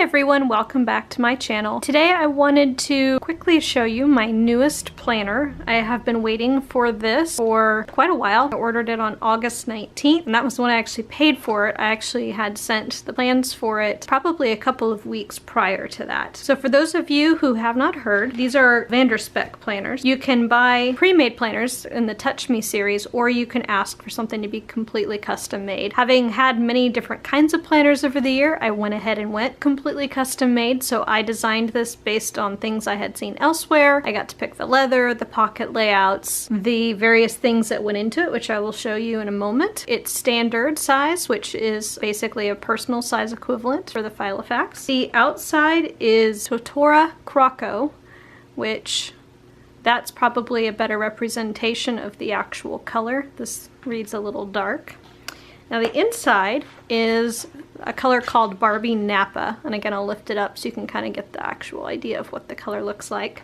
everyone, welcome back to my channel. Today I wanted to quickly show you my newest planner. I have been waiting for this for quite a while. I ordered it on August 19th, and that was when I actually paid for it. I actually had sent the plans for it probably a couple of weeks prior to that. So for those of you who have not heard, these are Spek planners. You can buy pre-made planners in the Touch Me series, or you can ask for something to be completely custom made. Having had many different kinds of planners over the year, I went ahead and went completely custom made. So I designed this based on things I had seen elsewhere. I got to pick the leather, the pocket layouts, the various things that went into it, which I will show you in a moment. It's standard size, which is basically a personal size equivalent for the Filofax. The outside is Totora Croco, which that's probably a better representation of the actual color. This reads a little dark. Now the inside is a color called Barbie Napa, and again I'll lift it up so you can kind of get the actual idea of what the color looks like.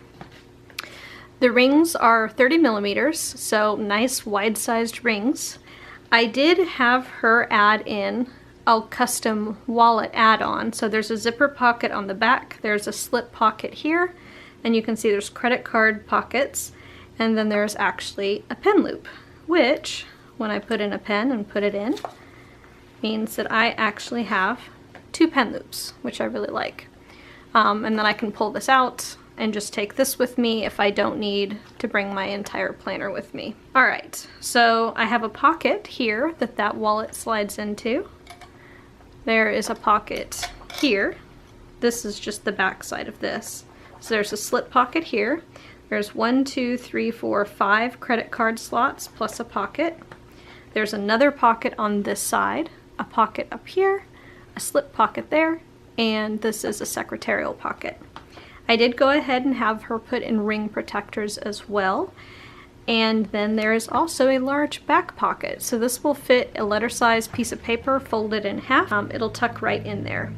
The rings are 30 millimeters, so nice wide-sized rings. I did have her add in a custom wallet add-on, so there's a zipper pocket on the back, there's a slip pocket here, and you can see there's credit card pockets, and then there's actually a pen loop, which when I put in a pen and put it in, means that I actually have two pen loops, which I really like. And then I can pull this out and just take this with me if I don't need to bring my entire planner with me. All right, so I have a pocket here that wallet slides into. There is a pocket here. This is just the back side of this. So there's a slip pocket here. There's 1, 2, 3, 4, 5 credit card slots plus a pocket. There's another pocket on this side, a pocket up here, a slip pocket there, and this is a secretarial pocket. I did go ahead and have her put in ring protectors as well. And then there is also a large back pocket. So this will fit a letter-sized piece of paper folded in half. It'll tuck right in there.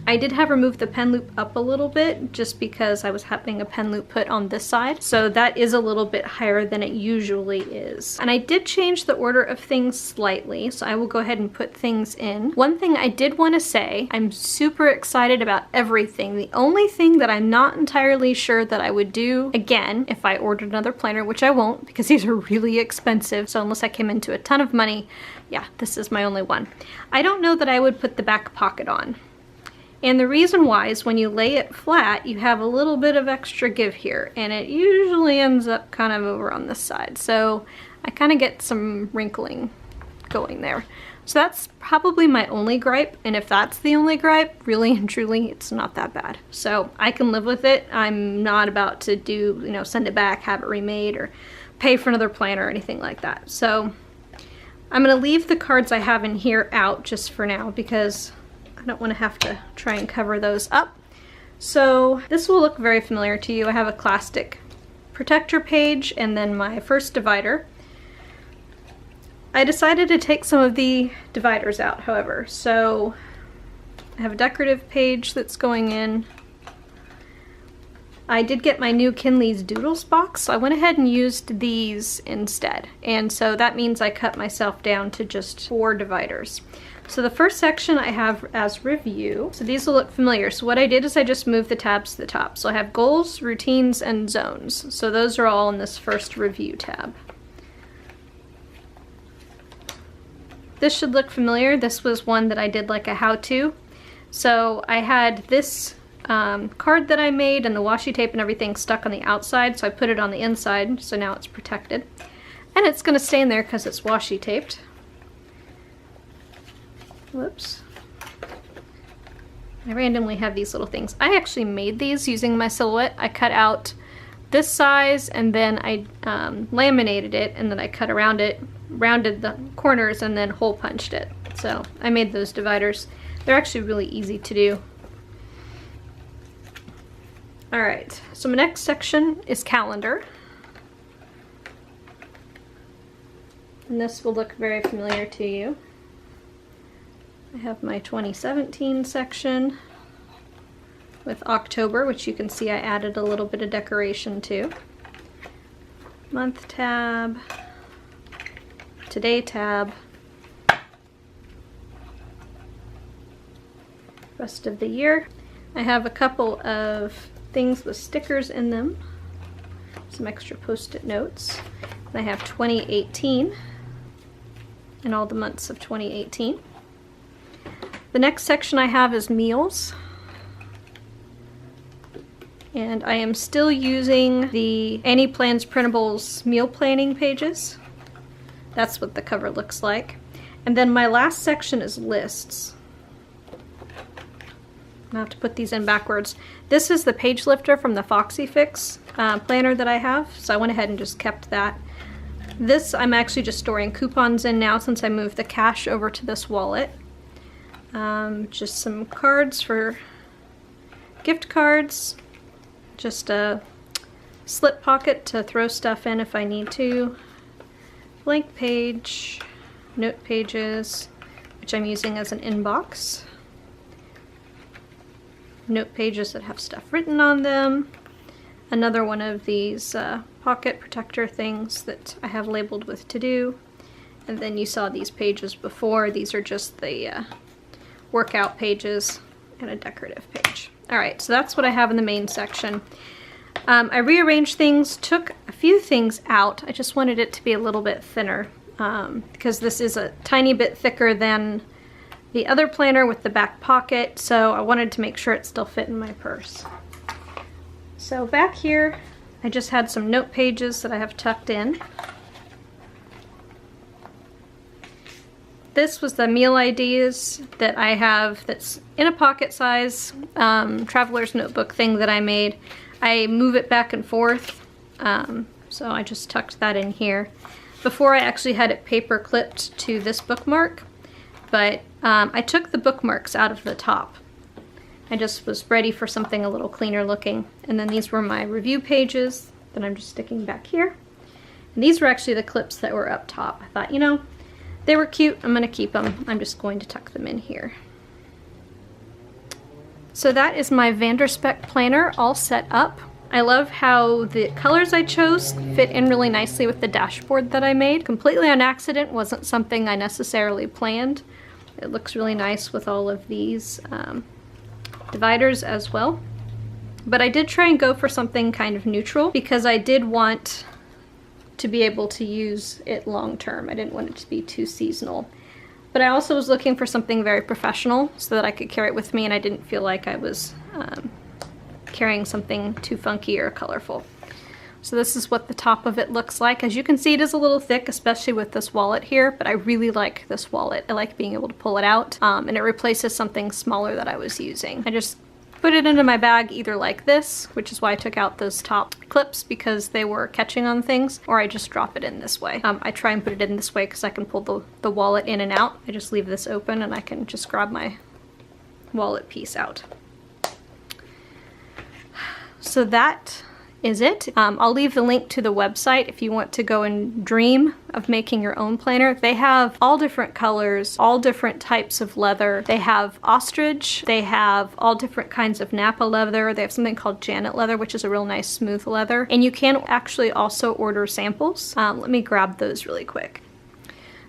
I did have her move the pen loop up a little bit just because I was having a pen loop put on this side. So that is a little bit higher than it usually is. And I did change the order of things slightly, so I will go ahead and put things in. One thing I did want to say, I'm super excited about everything. The only thing that I'm not entirely sure that I would do again if I ordered another planner, which I won't because these are really expensive. So unless I came into a ton of money, yeah, this is my only one. I don't know that I would put the back pocket on. And the reason why is when you lay it flat, you have a little bit of extra give here, and it usually ends up kind of over on this side. So I kind of get some wrinkling going there. So that's probably my only gripe, and if that's the only gripe, really and truly, it's not that bad. So I can live with it. I'm not about to do, you know, send it back, have it remade, or pay for another planner or anything like that. So I'm gonna leave the cards I have in here out just for now because I don't want to have to try and cover those up. So this will look very familiar to you. I have a plastic protector page and then my first divider. I decided to take some of the dividers out, however. So I have a decorative page that's going in. I did get my new Kinley's Doodles box, so I went ahead and used these instead. And so that means I cut myself down to just 4 dividers. So the first section I have as review. So these will look familiar. So what I did is I just moved the tabs to the top. So I have goals, routines, and zones. So those are all in this first review tab. This should look familiar. This was one that I did like a how-to. So I had this card that I made and the washi tape and everything stuck on the outside. So I put it on the inside. So now it's protected. And it's going to stay in there because it's washi taped. Whoops. I randomly have these little things. I actually made these using my silhouette. I cut out this size and then I laminated it and then I cut around it, rounded the corners and then hole punched it. So I made those dividers. They're actually really easy to do. Alright, so my next section is calendar. And this will look very familiar to you. I have my 2017 section with October, which you can see I added a little bit of decoration to. Month tab, today tab, rest of the year. I have a couple of things with stickers in them, some extra post-it notes. I have 2018 and all the months of 2018. The next section I have is meals. And I am still using the Annie Plans Printables meal planning pages. That's what the cover looks like. And then my last section is lists. I have to put these in backwards. This is the page lifter from the Foxy Fix planner that I have, so I went ahead and just kept that. This I'm actually just storing coupons in now since I moved the cash over to this wallet. Just some cards for gift cards. Just a slip pocket to throw stuff in if I need to. Blank page, note pages, which I'm using as an inbox. Note pages that have stuff written on them. Another one of these pocket protector things that I have labeled with to do. And then you saw these pages before. These are just the workout pages and a decorative page. Alright, so that's what I have in the main section. I rearranged things, took a few things out. I just wanted it to be a little bit thinner because this is a tiny bit thicker than the other planner with the back pocket, so I wanted to make sure it still fit in my purse. So back here, I just had some note pages that I have tucked in. This was the meal ideas that I have that's in a pocket size traveler's notebook thing that I made. I move it back and forth, so I just tucked that in here. Before I actually had it paper clipped to this bookmark, but I took the bookmarks out of the top. I just was ready for something a little cleaner looking. And then these were my review pages that I'm just sticking back here. And these were actually the clips that were up top. I thought, you know, they were cute, I'm gonna keep them. I'm just going to tuck them in here. So that is my Spek planner all set up. I love how the colors I chose fit in really nicely with the dashboard that I made. Completely on accident, wasn't something I necessarily planned. It looks really nice with all of these dividers as well. But I did try and go for something kind of neutral because I did want to be able to use it long term. I didn't want it to be too seasonal. But I also was looking for something very professional so that I could carry it with me and I didn't feel like I was carrying something too funky or colorful. So this is what the top of it looks like. As you can see, it is a little thick, especially with this wallet here, but I really like this wallet. I like being able to pull it out, and it replaces something smaller that I was using. I just put it into my bag either like this, which is why I took out those top clips because they were catching on things, or I just drop it in this way. I try and put it in this way because I can pull the wallet in and out. I just leave this open and I can just grab my wallet piece out. So that is it. I'll leave the link to the website if you want to go and dream of making your own planner. They have all different colors, all different types of leather. They have ostrich, they have all different kinds of Napa leather. They have something called Janet leather, which is a real nice smooth leather. And you can actually also order samples. Let me grab those really quick.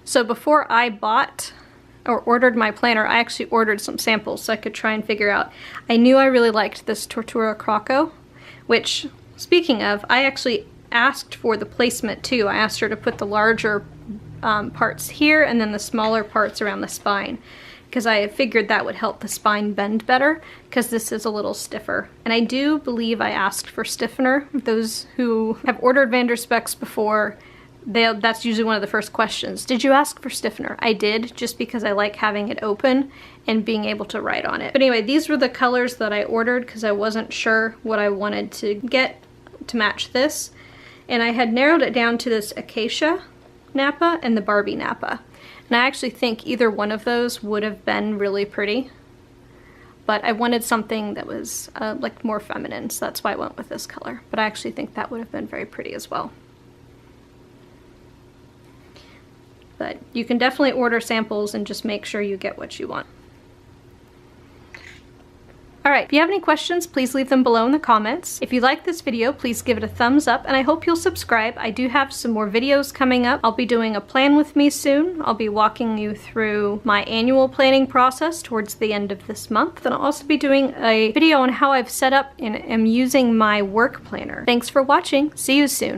So before I bought or ordered my planner, I actually ordered some samples so I could try and figure out. I knew I really liked this Tortura Croco, which, speaking of, I actually asked for the placement too. I asked her to put the larger parts here and then the smaller parts around the spine because I figured that would help the spine bend better because this is a little stiffer. And I do believe I asked for stiffener. Those who have ordered Speks before, that's usually one of the first questions. Did you ask for stiffener? I did, just because I like having it open and being able to write on it. But anyway, these were the colors that I ordered because I wasn't sure what I wanted to get to match this. And I had narrowed it down to this Acacia Napa and the Barbie Napa. And I actually think either one of those would have been really pretty. But I wanted something that was like more feminine, so that's why I went with this color. But I actually think that would have been very pretty as well. But you can definitely order samples and just make sure you get what you want. Alright, if you have any questions, please leave them below in the comments. If you like this video, please give it a thumbs up, and I hope you'll subscribe. I do have some more videos coming up. I'll be doing a plan with me soon. I'll be walking you through my annual planning process towards the end of this month. Then I'll also be doing a video on how I've set up and am using my work planner. Thanks for watching. See you soon.